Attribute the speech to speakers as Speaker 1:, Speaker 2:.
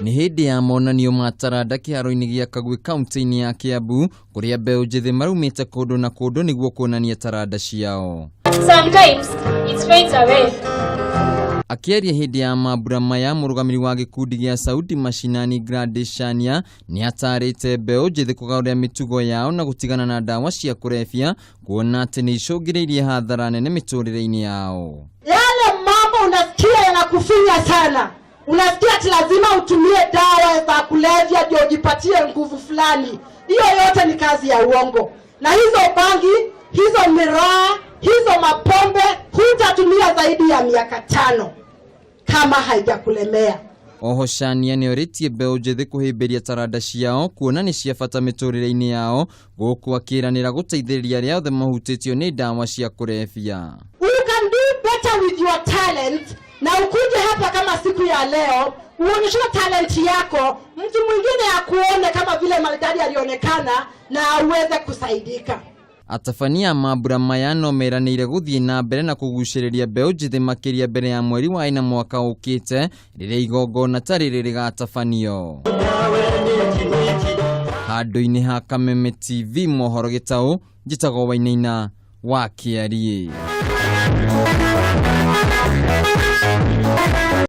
Speaker 1: Ni hindi ya monanio ma taranda kĩharo-inĩ gĩa Kagwe kaunti-inĩ ya Kiambu kũrĩa mbeũ njĩthĩ marumĩte kũndũ na kũndũ nĩguo kuonania taranda ciao.
Speaker 2: Sometimes it fades away.
Speaker 1: Akĩaria hindi ya mambura maya mũrũgamĩrĩri wa gĩkundi gĩa Sauti Mashinani Gladys Shania nĩ atarĩte mbeũ njĩthĩ kũgarũrĩra mĩtugo yao na gũtigana na ndawa cia kũrebia kuona atĩ nĩ icũngĩrĩirie hathara nene mĩtũrĩre-inĩ yao.
Speaker 3: Yale mambo unasikia yanakufinya sana. Unasikia ati lazima utumie dawa za kulevya ndio ujipatie nguvu fulani. Hiyo yote ni kazi ya uongo. Na hizo bangi, hizo miraa, hizo mapombe hutatumia zaidi ya miaka 5 kama haijakulemea.
Speaker 1: Oho Shania nĩ oritie mbeũ njĩthĩ kũhĩmbĩria taranda ciao kuona nĩ cia bata mĩtũrĩre-inĩ yao gũkũ akĩranĩra gũteithĩrĩria arĩa othe mahutĩtio nĩ ndawa cia kũrebia.
Speaker 3: You can do better with your talent. Na ukuje hapa kama siku ya leo, uonyeshe talent yako, mtu mwingine akuone kama vile maridadi alionekana na uweze kusaidika.
Speaker 1: Atabania mambura maya no meranĩire gũthiĩ na mbere na kũgucĩrĩria mbeũ njĩthĩ makĩria mbere ya mweri wa 4 mwaka ũkĩte rĩrĩa igongona ta rĩrĩ rĩgatabanio. Handũ-inĩ ha Kameme TV mohoro Gĩtaũ, njĩtagwo Wainaina wa Kĩarie.